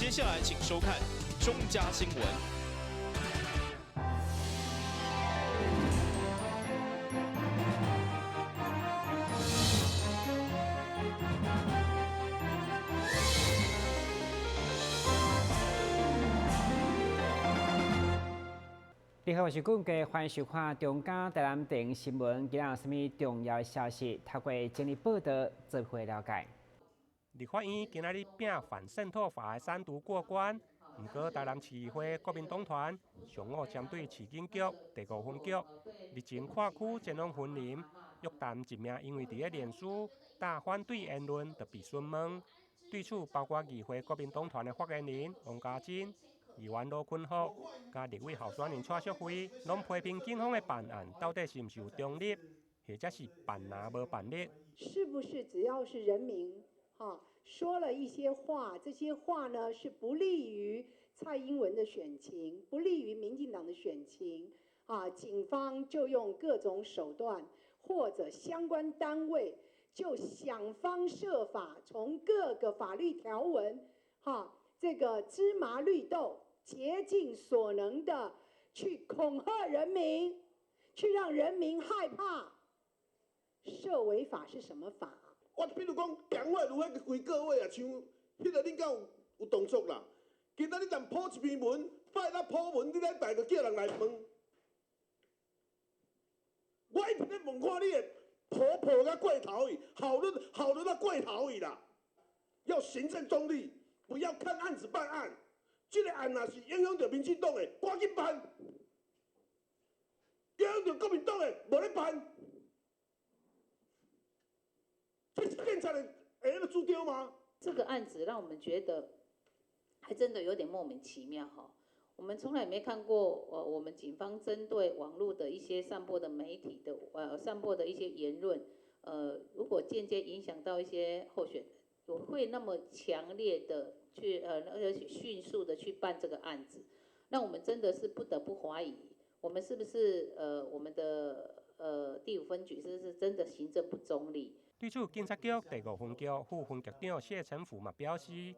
接下来请收看中嘉新闻。你好，我是顾家，欢迎收看中嘉台南电影新闻。今日有什么重要消息？透过整理报道，做伙了解。立法院今日拼反渗透法的三读过关，不过台南市议会国民党团上午针对市警局第5分局日前跨区前往婚林，约谈一名因为伫咧脸书打反对言论而被询问。对此，包括议会国民党团的发言人王家珍、议员罗坤福、加立委候选人蔡淑惠，拢批评警方的办案到底是毋是有中立，或者是办拿无办理？是不是只要是人民说了一些话，这些话呢是不利于蔡英文的选情，不利于民进党的选情警方就用各种手段，或者相关单位就想方设法从各个法律条文这个芝麻绿豆竭尽所能的去恐吓人民，去让人民害怕。涉违法是什么法？我比如讲，讲话如何规个位像迄个恁敢有动作啦？今仔日但破一篇文，拜咱破文，你咱大个叫人来问。我一直咧问看你的婆甲过头去，好的到过头去啦。要行政中立，不要看案子办案。这个案若是影响到民进党的，赶紧办；影响到国民党的，无咧办。这是变成了那猪丢吗？这个案子让我们觉得还真的有点莫名其妙哈。我们从来没看过我们警方针对网络的一些散播的媒体的散播的一些言论，如果间接影响到一些候选人，会那么强烈的去而且迅速的去办这个案子，那我们真的是不得不怀疑，我们是不是我们的第5分局是不是真的行政不中立？对此，警察局第5分局副分局长谢成福嘛表示，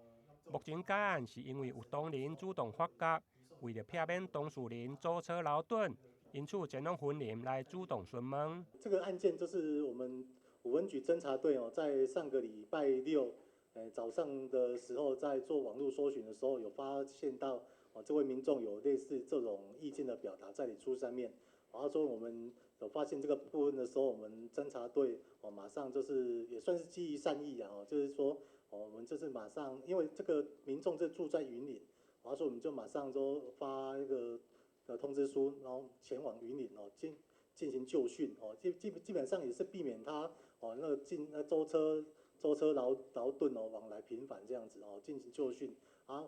目前该案是因为有当人主动发觉，为了避免当事人舟车劳顿，因此前往婚林来主动询问。这个案件就是我们5分局侦查队在上个礼拜6早上的时候，在做网络搜寻的时候，有发现到这位民众有类似这种意见的表达在脸书上面。他说我们有发现这个部分的时候，我们侦查队马上就是也算是基于善意就是说我们就是马上，因为这个民众就住在云林，他说我们就马上就发一个通知书，然后前往云林进行就训基本上也是避免他舟车劳顿往来频繁这样子进行就训。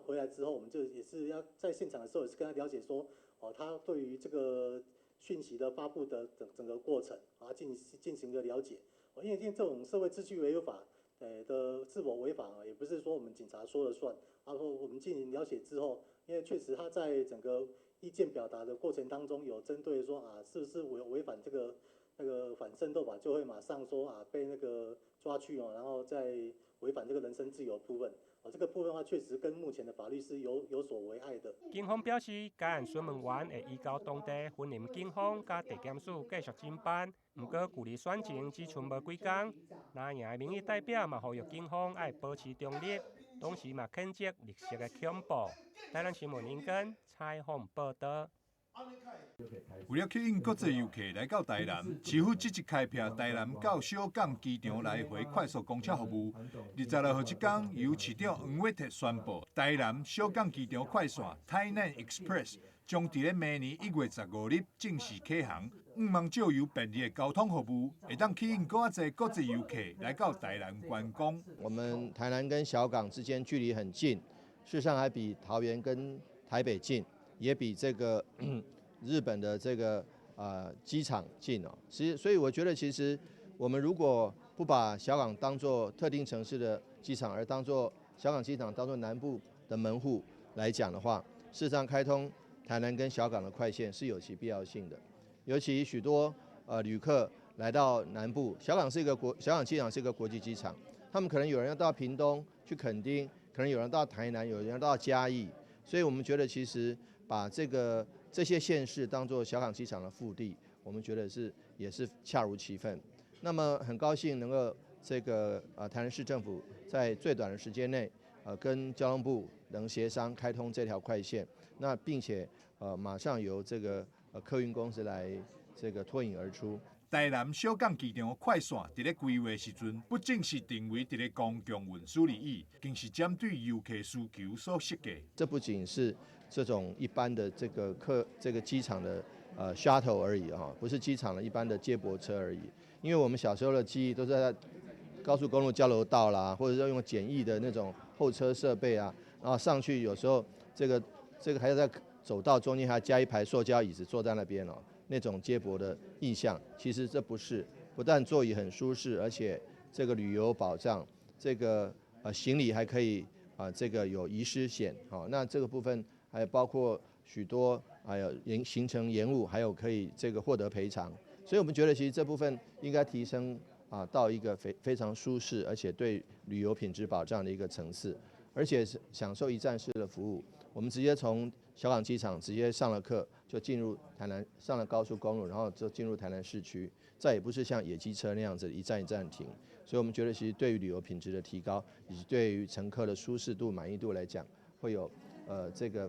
回来之后，我们就也是要在现场的时候也是跟他了解说他对于这个讯息的发布的整个过程进行一个了解。因为这种社会秩序维护法的是否违法也不是说我们警察说了算。说我们进行了解之后，因为确实他在整个意见表达的过程当中有针对说是不是违反这个那个反渗透法，就会马上说被那个抓去然后再违反这个人身自由部分。这个部分的话，确实跟目前的法律是有所危害的。警方表示，该案询问员会依照当地婚林警方甲地检署继续侦办。不过，距离选情只剩无几天，拿赢的民意代表嘛呼吁警方要保持中立，同时嘛谴责绿色的恐怖。台南新闻引根采访报道。为了吸引国际游客来到台南，市府积极开辟台南到小港机场来回快速公车服务。26号这天，由市长黄伟哲宣布，台南小港机场快线台南 Express 将在明年1月15日正式启航。5万借由便利的交通服务，会当吸引更多国际游客来到台南观光。我们台南跟小港之间距离很近，事实上还比桃园跟台北近。也比这个日本的这个机场近所以我觉得其实我们如果不把小港当作特定城市的机场，而当作小港机场当作南部的门户来讲的话，事实上开通台南跟小港的快线是有其必要性的。尤其许多旅客来到南部，小港机场是一个国际机场，他们可能有人要到屏东、去垦丁、可能有人到台南，有人到嘉义，所以我们觉得其实把这些县市当作小港机场的腹地，我们觉得也是恰如其分。那么很高兴能够台南市政府在最短的时间内，跟交通部能协商开通这条快线，那并且马上由客运公司来脱颖而出。台南小港机场快线伫咧规划时阵，不仅是定位伫咧公共运输利益，更是针对游客需求所设计。这不仅是这种一般的这个机场的shuttle 而已哈，不是机场的一般的接驳车而已。因为我们小时候的记忆都是在高速公路交流道啦，或者是用简易的那种候车设备啊，然后上去有时候这个还要在走道中间还加一排塑胶椅子坐在那边哦。那种接驳的印象，其实这不但座椅很舒适，而且这个旅游保障，行李还可以有遗失险，那这个部分还包括许多还有行程延误，还有可以获得赔偿，所以我们觉得其实这部分应该提升到一个非常舒适，而且对旅游品质保障的一个层次，而且是享受一站式的服务。我们直接从小港机场直接上了客，就进入台南，上了高速公路，然后就进入台南市区，再也不是像野鸡车那样子一站一站停。所以我们觉得，其实对于旅游品质的提高，以及对于乘客的舒适度、满意度来讲，会有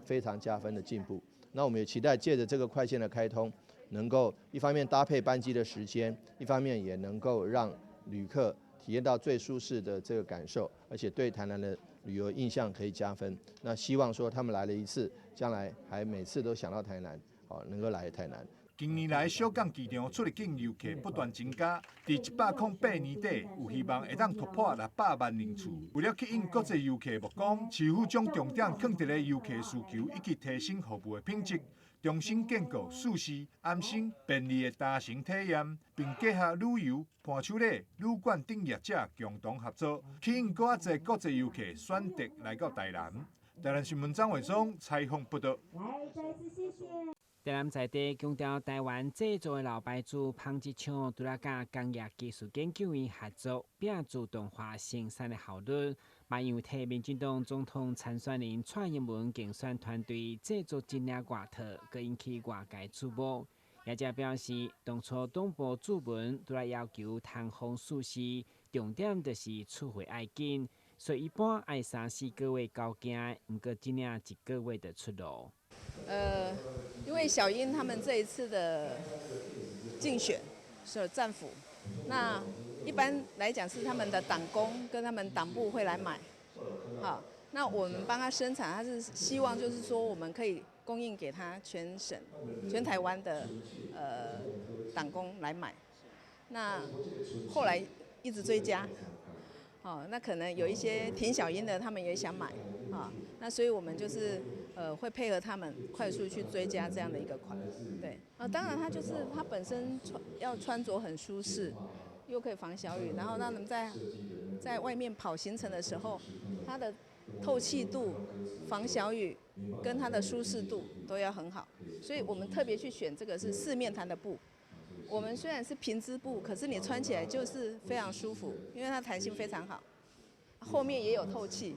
非常加分的进步。那我们也期待借着这个快线的开通，能够一方面搭配班机的时间，一方面也能够让旅客体验到最舒适的这个感受，而且对台南的旅游印象可以加分。那希望说他们来了一次，将来还每次都想到台南，能够来台南。近年来，小港机场出入境游客不断增加，伫108年底，有希望会当突破600万人次。为了吸引国际游客目光，市府将重点放伫咧游客需求以及提升服务的品质，重新建构舒适、安心、便利的搭乘体验，并结合旅游、伴手礼、旅馆等业者共同合作，吸引更多国际游客选择来到台南。台南新闻张伟忠采访报道。台南在地强调台湾制造的老牌子纺织厂，除了甲工业技术研究院合作，并自动化生产的效率，嘛又替民进党总统参选人蔡英文竞选团队制作真领外套，佮引起外界注目。业者表示，当初党部主文除了要求通风舒适，重点就是出货要紧，所以一般爱3-4个月交件，毋过真领1个月的出炉。因为小英他们这一次的竞选是战俘，那一般来讲是他们的党工跟他们党部会来买，好，那我们帮他生产，他是希望就是说我们可以供应给他全台湾的党工来买，那后来一直追加。那可能有一些挺小英的，他们也想买，那所以我们就是会配合他们快速去追加这样的一个款，对，当然它就是它本身要穿着很舒适，又可以防小雨，然后让他们在外面跑行程的时候，它的透气度、防小雨跟它的舒适度都要很好，所以我们特别去选这个是4面弹的布。我们虽然是平织布，可是你穿起来就是非常舒服，因为它弹性非常好，后面也有透气，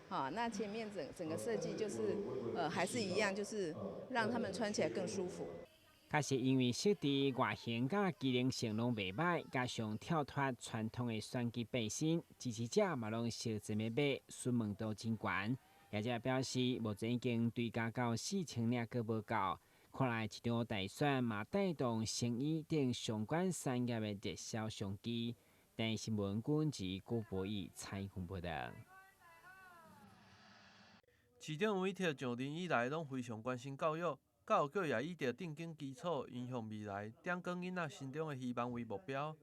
那前面整个设计就是还是一样，就是让他们穿起来更舒服。确实因为设计外形甲机能性拢袂歹，加上跳脱传统的选机背心，支持者嘛拢小钱要买，询问度真悬。业者表示，目前已经追加到4000领，阁无够。看来这场大选嘛带动生意等相关产业的热销商机。台湾新闻管及郭博义采访报道。市长委托上任以来，拢非常关心教育，教育局也以着定根基础，影响未来，点讲囡仔心中的希望为目标。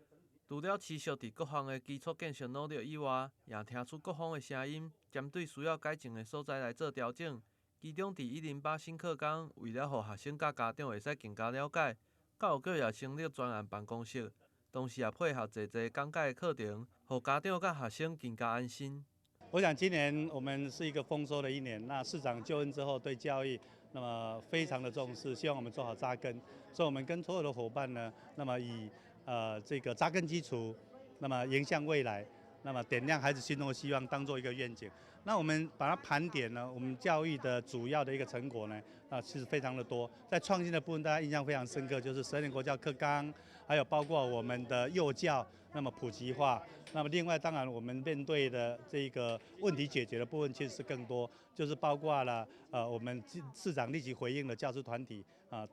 除了持续伫各项的基础建设努力以外，也听出各方的声音，针对需要改进的所在来做调整。其中，伫108新课纲，为了让学生甲家长会使更加了解，教育局也成立专案办公室，同时也配合侪讲解的课程，让家长甲学生更加安心。我想今年我们是一个丰收的一年，那市长就任之后对教育那么非常的重视，希望我们做好扎根，所以我们跟所有的伙伴呢，那么以这个扎根基础，那么迎向未来。那么点亮孩子心中的希望，当做一个愿景。那我们把它盘点呢，我们教育的主要的一个成果呢，是非常的多。在创新的部分，大家印象非常深刻，就是12年国教课纲，还有包括我们的幼教，那么普及化。那么另外，当然我们面对的这个问题解决的部分其实是更多，就是包括了我们市长立即回应了教师团体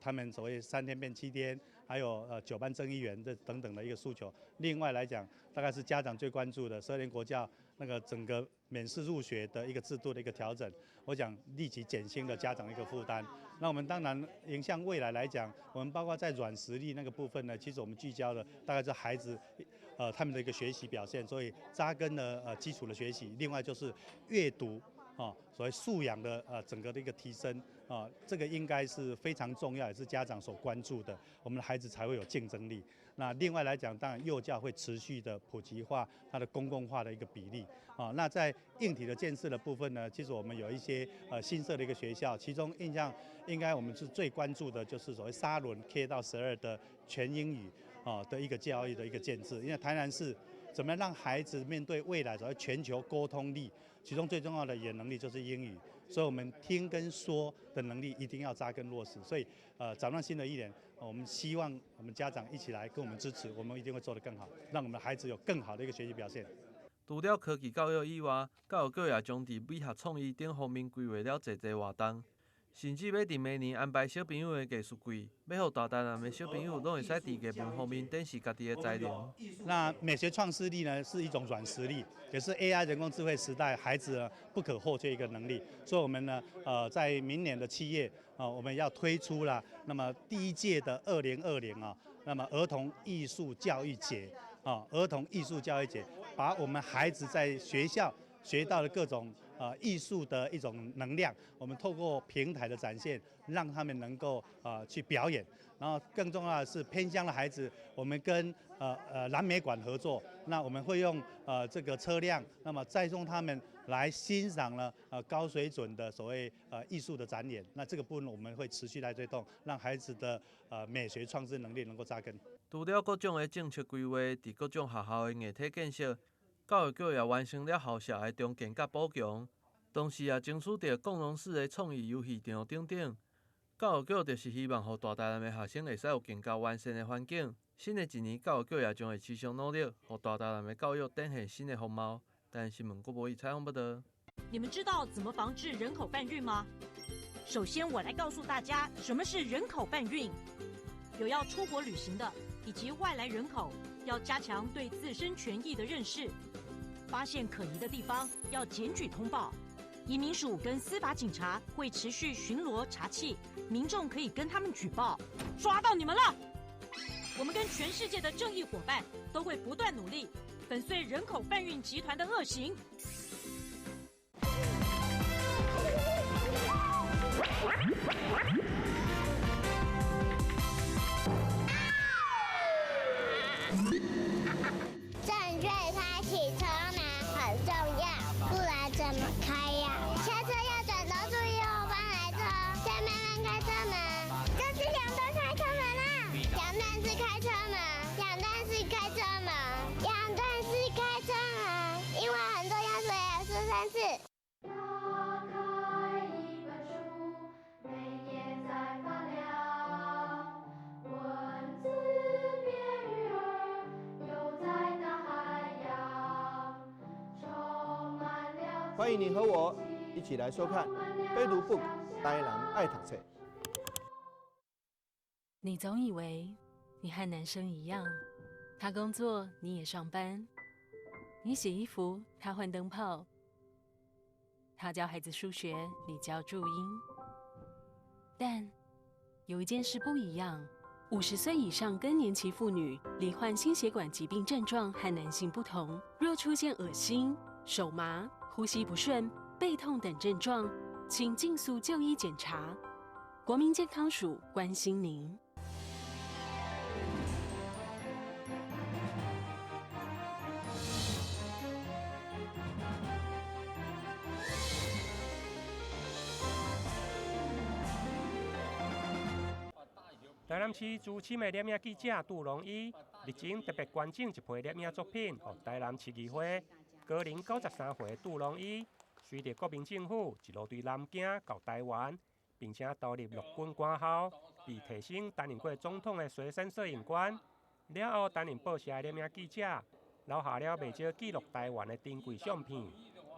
他们所谓3天变7天，还有9班增1员这等等的一个诉求。另外来讲，大概是家长最关注的12年国教那个整个免试入学的一个制度的一个调整，我想立即减轻了家长一个负担。那我们当然迎向未来来讲，我们包括在软实力那个部分呢，其实我们聚焦的大概是孩子他们的一个学习表现，所以扎根了基础的学习。另外就是阅读所谓素养的整个的一个提升这个应该是非常重要，也是家长所关注的，我们的孩子才会有竞争力。那另外来讲，当然幼教会持续的普及化，它的公共化的一个比例那在硬体的建设的部分呢，其实我们有一些新设的一个学校，其中印象应该我们是最关注的就是所谓沙仑 K 到12的全英语的一个教育的一个建制，因为台南市怎么样让孩子面对未来所谓全球沟通力，其中最重要的语言能力就是英语，所以我们听跟说的能力一定要扎根落实。所以展望新的1年，我们希望我们家长一起来跟我们支持，我们一定会做得更好，让我们的孩子有更好的一个学习表现。除了科技教育以外，教育局也将伫美学创意等方面规划了侪活动，甚至要伫明年安排小朋友的艺术季，要互大台南的小朋友拢会使伫艺文方面展示家己的才能。那美学创新力呢，是一种软实力，也是 AI 人工智慧时代孩子不可或缺一个能力。所以我们呢，在明年的7月我们要推出了那么第1届的2020那么儿童艺术教育节儿童艺术教育节，把我们孩子在学校学到的各种艺术的一种能量，我们透过平台的展现，让他们能够去表演。然后更重要的是偏乡的孩子，我们跟蓝美馆合作，那我们会用这个车辆，那么载送他们来欣赏了高水准的所谓艺术的展演。那这个部分我们会持续来推动，让孩子的美学创新能力能够扎根。除了各种的政策规划，伫各种学校的硬体建设，教育局也完成了校舍的重建甲补强，同时也争取到共融式的创意游戏场等等。教育局就是希望，让大台南的学生会使有更加完善的环境。新的1年，教育局也将会持续努力，让大台南的教育展现新的风貌。台南新闻郭博义采访报道。你们知道怎么防治人口贩运吗？首先，我来告诉大家什么是人口贩运。有要出国旅行的以及外来人口，要加强对自身权益的认识。发现可疑的地方，要检举通报。移民署跟司法警察会持续巡逻查缉，民众可以跟他们举报。抓到你们了！我们跟全世界的正义伙伴都会不断努力，粉碎人口贩运集团的恶行。正确开启车门很重要，不然怎么开呀？下车要转头注意后方来车，前面人开车门，这是两段开车门啊！两段式开车门，两段式开车门，两段式开车门，因为很多要说也说3次。欢迎你和我一起来收看《飞读 Book》台南爱读册。你总以为你和男生一样，他工作你也上班，你洗衣服他换灯泡，他教孩子数学你教注音。但有一件事不一样，50岁以上更年期妇女罹患心血管疾病症状和男性不同，若出现恶心、手麻、呼吸不顺、背痛等症状，请尽速就医检查。国民健康署关心您。台南市驻青美联名记者杜荣一日前特别捐赠一批摄影作品，予台南市议会高龄93岁杜龙伊，随着国民政府一路对南京到台湾，并且投入陆军官校，被提升担任过总统的随身摄影官，了后担任报社摄影记者，留下了未少记录台湾的珍贵相片，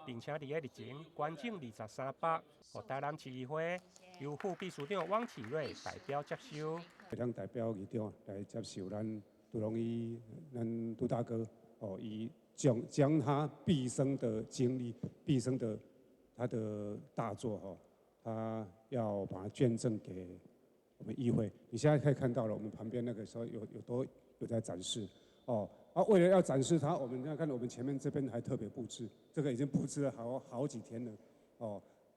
并且伫个日前捐赠23包，予台南市议会由副秘书长汪启瑞代表接收。咱代表议长来接受咱杜龙伊，咱杜大哥以将他毕生的经历、毕生的他的大作他要把它捐赠给我们议会。你现在可以看到了，我们旁边那个时候有在展示为了要展示它，我们要看我们前面这边还特别布置，这个已经布置了好几天了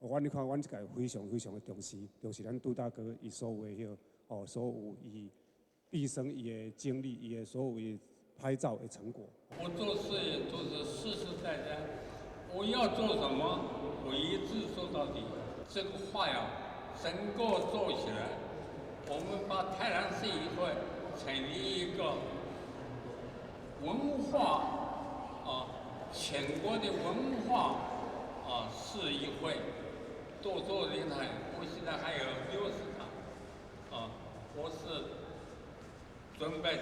你看，我这个非常的重视咱杜大哥伊所有的所有伊毕生伊的经历，伊的所有的拍照的成果。我做事也都是实实在在，我要做什么，我一直做到底。这个话呀，整个做起来，我们把台南市议会成立一个文化全国的文化市议会，多做人才。我现在还有60场我是准备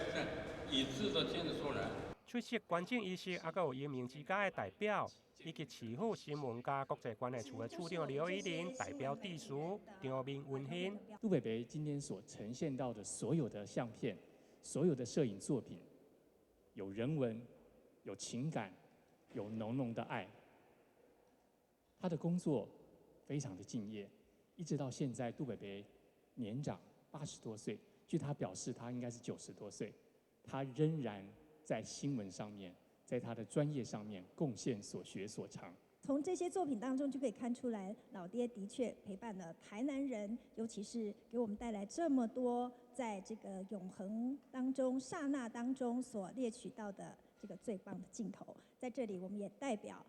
一致的建出来。出席捐赠仪式，还有英明之家的代表，以及市府新闻加国际关系处的处长刘依林代表致辞，场面温馨。杜北北今天所呈现到的所有的相片，所有的摄影作品，有人文，有情感，有浓浓的爱。他的工作非常的敬业，一直到现在，杜北北年长80多岁，据他表示，他应该是90多岁，他仍然在新闻上面，在他的专业上面贡献所学所长。从这些作品当中就可以看出来，老爹的确陪伴了台南人，尤其是给我们带来这么多在这个永恒当中、刹那当中所猎取到的这个最棒的镜头。在这里，我们也代表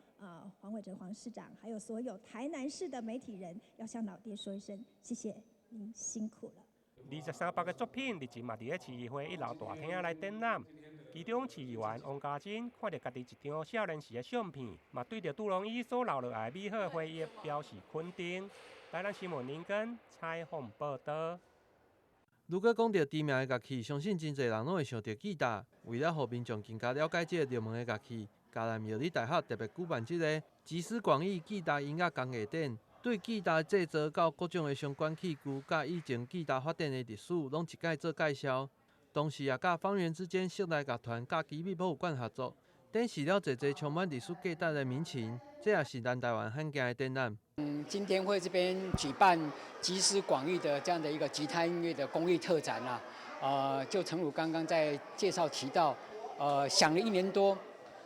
黄伟哲黄市长，还有所有台南市的媒体人，要向老爹说一声谢谢您辛苦了。23包的作品，日前嘛伫个市议会1楼大厅来展览。其中市议员王家珍看到家己一张少年时的相片，嘛对着杜龙伊所留落来美好回忆表示肯定。台南新闻林根采访报道。如果讲到知名的乐器，相信真侪人拢会想到吉他。为了让民众更加了解这个热门的乐器，嘉南苗栗大学特别举办这个集思广益吉他音乐工艺展。对吉他制作到各种的相关器具，甲以前吉他发展的历史，拢一概做介绍。同时也甲方圆之间室内乐团甲基美博物馆合作，展示了侪充满历史价值的民情，这也是咱台湾罕见的展览。今天会这边举办集思广益的这样的一个吉他音乐的公益特展就诚如刚刚在介绍提到，想了1年多，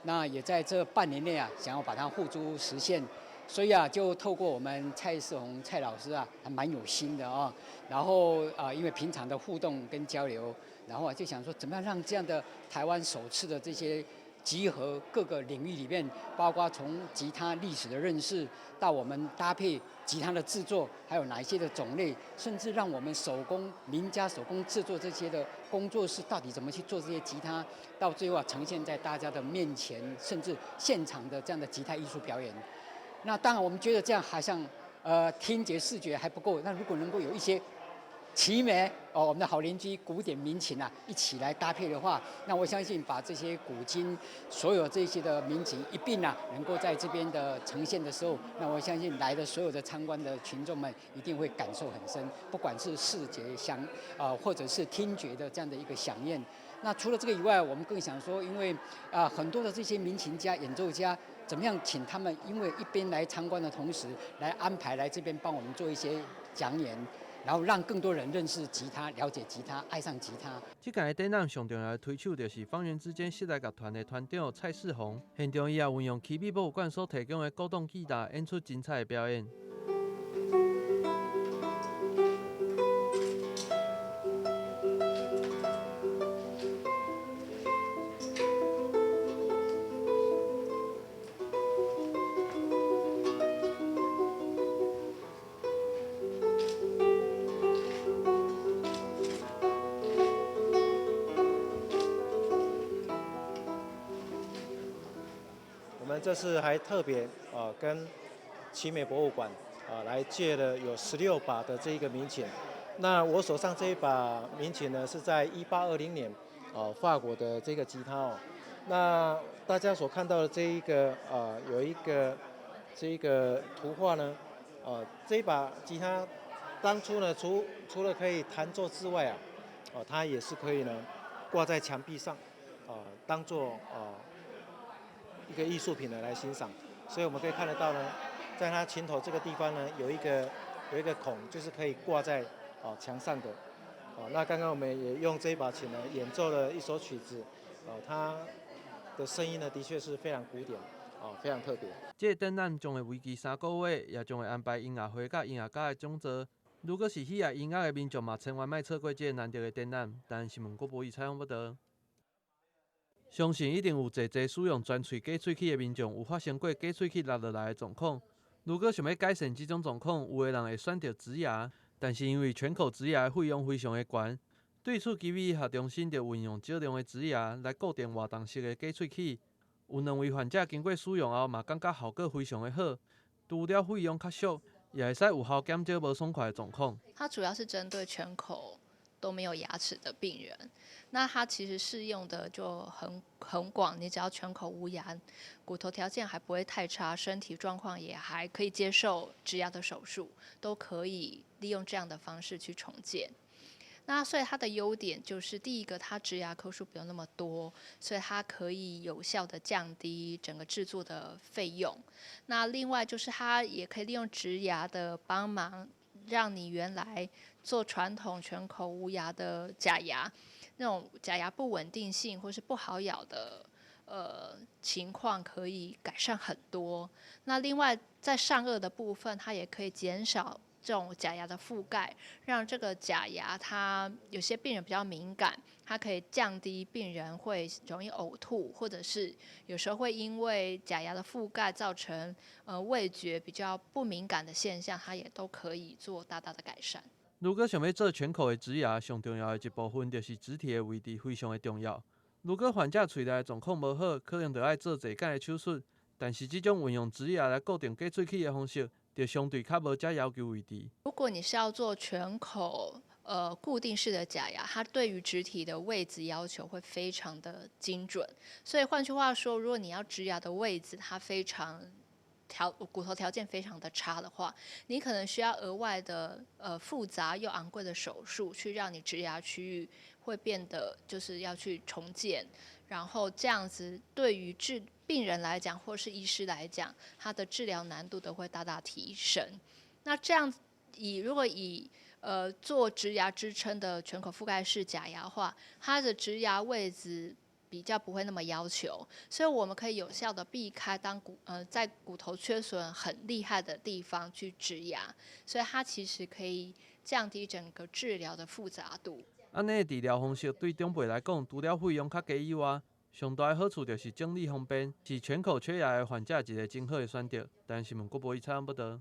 那也在这半年内想要把它付诸实现。所以就透过我们蔡世宏蔡老师还蛮有心的然后因为平常的互动跟交流，然后就想说怎么样让这样的台湾首次的这些集合各个领域里面，包括从吉他历史的认识，到我们搭配吉他的制作，还有哪一些的种类，甚至让我们民家手工制作这些的工作室到底怎么去做这些吉他，到最后呈现在大家的面前，甚至现场的这样的吉他艺术表演。那当然，我们觉得这样好像听觉视觉还不够。那如果能够有一些奇美我们的好邻居古典民情一起来搭配的话，那我相信把这些古今所有这些的民情一并能够在这边的呈现的时候，那我相信来的所有的参观的群众们一定会感受很深，不管是视觉或者是听觉的这样的一个响应。那除了这个以外，我们更想说，因为很多的这些民情家、演奏家，怎么样请他们，因为一边来参观的同时，来安排来这边帮我们做一些讲演，然后让更多人认识吉他、了解吉他、爱上吉他。这届的展览上重要的推手就是方圆之间室内乐团的团长蔡世宏，现场伊也运用基美博物馆所提供的古董吉他，演出精彩的表演。这次还特别跟奇美博物馆来借了有16把的这一个民琴。那我手上这一把民琴呢，是在1820年法国的这个吉他哦。那大家所看到的这一个有一个这个图画呢，这一把吉他当初呢除了可以弹奏之外它也是可以呢挂在墙壁上当做一个艺术品的来欣赏。所以我们可以看得到呢，在它琴头这个地方呢有一个孔，就是可以挂在墙上的。那刚刚我们也用这一把琴呢演奏了一首曲子，它的声音呢的确是非常古典，非常特别。这个展览将会为期3个月，也将会安排音乐会甲音乐家的讲座。如果是喜爱音乐的民众嘛，千万莫错过这个难得的展览。但新闻国报以采访报道。相信一定有侪使用专喙假喙齿的民众有发生过假喙齿落来的状况。如果想要改善这种状况，有的人会选择植牙。但是因为全口植牙的费用非常的高，对此基医学中心就运用少量的植牙来固定活动式的假喙齿。有2位患者经过使用后嘛，感觉效果非常的好，除了费用较俗，也会使有效减少无爽快的状况。它主要是针对全口都没有牙齿的病人，那它其实适用的就很广，你只要全口无牙，骨头条件还不会太差，身体状况也还可以接受植牙的手术，都可以利用这样的方式去重建。那所以它的优点就是第一个，它植牙颗数不用那么多，所以它可以有效的降低整个制作的费用。那另外就是它也可以利用植牙的帮忙，让你原来做传统全口无牙的假牙，那种假牙不稳定性或是不好咬的情况可以改善很多。那另外在上颚的部分，它也可以减少这种假牙的覆盖，让这个假牙它有些病人比较敏感，它可以降低病人会容易呕吐，或者是有时候会因为假牙的覆盖造成味觉比较不敏感的现象，它也都可以做大大的改善。如果想要做全口的植牙，上重要的一部分就是肢体的位置非常的重要。如果患者喙内的状况无好，可能就要做侪间的手术。但是这种运用植牙来固定假喙齿的方式，就相对较无这要求位置。如果你是要做全口固定式的假牙，它对于植体的位置要求会非常的精准。所以换句话说，如果你要植牙的位置它非常骨头条件非常的差的话，你可能需要额外的复杂又昂贵的手术，去让你植牙区域会变得就是要去重建，然后这样子对于病人来讲或是医师来讲，他的治疗难度都会大大提升。那这样如果以做植牙支撑的全口覆盖式假牙的话，它的植牙位置比较不会那么要求，所以我们可以有效的避开在骨头缺损很厉害的地方去植牙，所以它其实可以降低整个治疗的复杂度。安尼的治疗方式对长辈来讲，除了费用较低以外，上大的好处就是整理方便，是全口缺牙的患者一个真好的选择。但新闻国报以采访报道。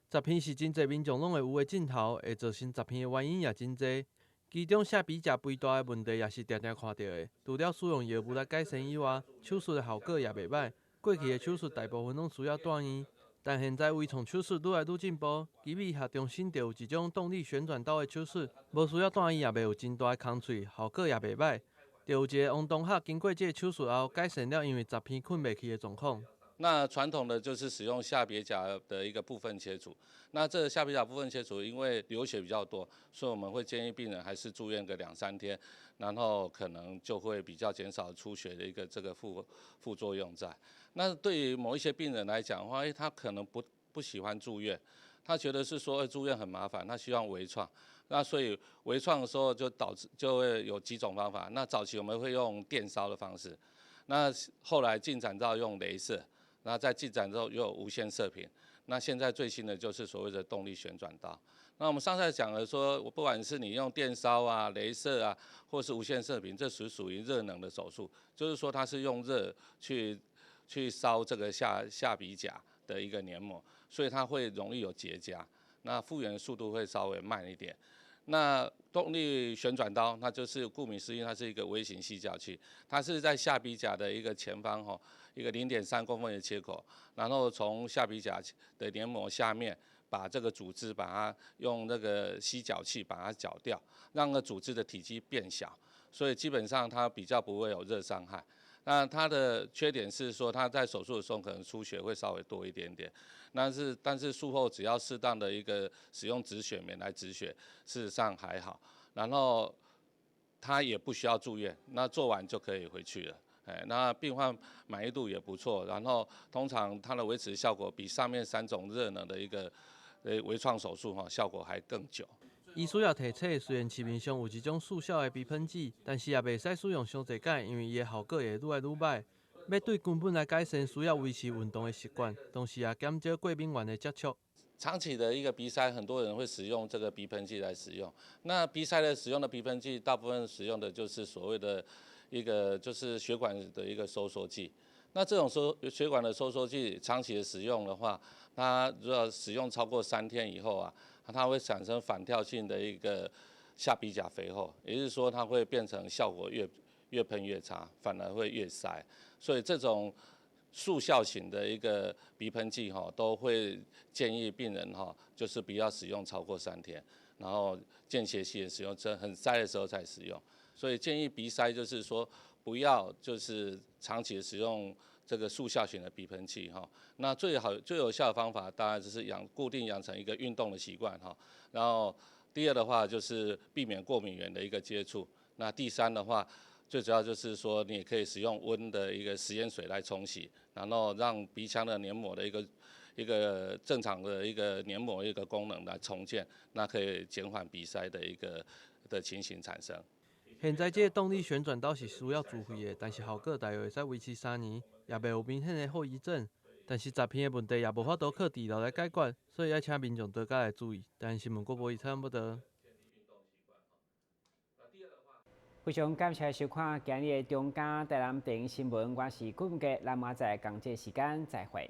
诈骗是真侪民众拢会有的镜头，会造成诈骗的原因也真侪。其中下鼻甲肥大的问题也是常常看到的。除了使用药物来改善以外，手术的效果也袂歹。过去的手术大部分拢需要住院，但现在微创手术愈来愈进步。基医学中心就有一种动力旋转刀的手术，无需要住院也袂有真大的空喙，效果也袂歹。就有一个王同学经过这个手术后，改善了因为诈骗困袂去的状况。那传统的就是使用下鼻甲的一个部分切除，那这个下鼻甲部分切除，因为流血比较多，所以我们会建议病人还是住院个2-3天，然后可能就会比较减少出血的一个这个副作用在。那对于某一些病人来讲的话，他可能不喜欢住院，他觉得是说住院很麻烦，他希望微创。那所以微创的时候就会有几种方法。那早期我们会用电烧的方式，那后来进展到用雷射。然后再进展之后又有无线射频，那现在最新的就是所谓的动力旋转刀。那我们上次讲了说，不管是你用电烧啊、雷射啊，或是无线射频，这属于热能的手术，就是说它是用热去烧这个下鼻甲的一个黏膜，所以它会容易有结痂，那复原的速度会稍微慢一点。那动力旋转刀，那就是顾名思义，它是一个微型吸脚器，它是在下鼻甲的一个前方一个0.3公分的切口，然后从下鼻甲的黏膜下面把这个组织把它用那个吸脚器把它绞掉，让那个组织的体积变小，所以基本上它比较不会有热伤害。那它的缺点是说，它在手术的时候可能出血会稍微多一点点，但是术后只要适当的一个使用止血棉来止血，事实上还好。然后它也不需要住院，那做完就可以回去了。那病患满意度也不错，然后通常它的维持效果比上面3种热能的一个微创手术效果还更久。伊需要提醒，虽然市面上有一种速效的鼻喷剂，但是也袂使使用伤侪摆，因为伊的效果会愈来愈歹。要对根本来改善，需要维持运动的习惯，同时也减少过敏源的接触。长期的一个鼻塞，很多人会使用这个鼻喷剂来使用。那鼻塞的使用的鼻喷剂，大部分使用的就是所谓的一个就是血管的一个收缩剂。那这种血管的收缩剂长期的使用的话，它如果使用超过3天以后啊，它会产生反跳性的一个下鼻甲肥厚，也就是说它会变成效果越喷越差，反而会越塞。所以这种速效型的一个鼻喷剂都会建议病人就是不要使用超过3天，然后间歇性的使用，很塞的时候才使用。所以建议鼻塞就是说不要就是长期的使用这个速效型的鼻喷剂那最有效的方法当然就是固定养成一个运动的习惯然后第二的话就是避免过敏源的一个接触。那第三的话，最主要就是说你也可以使用温的一个食盐水来冲洗，然后让鼻腔的黏膜的一个正常的一个黏膜一个功能来重建，那可以减缓鼻塞的情形产生。现在这个动力旋转刀是需要自费的，但是效果大约会使维持3年，也袂有明显的后遗症。但是诈骗的问题也无法度靠治疗来解决，所以要请民众多加来注意。但新闻广播差不多。非常感谢收看今日的中嘉台南电影新闻，我是顾文杰，咱明仔载同这时间再会。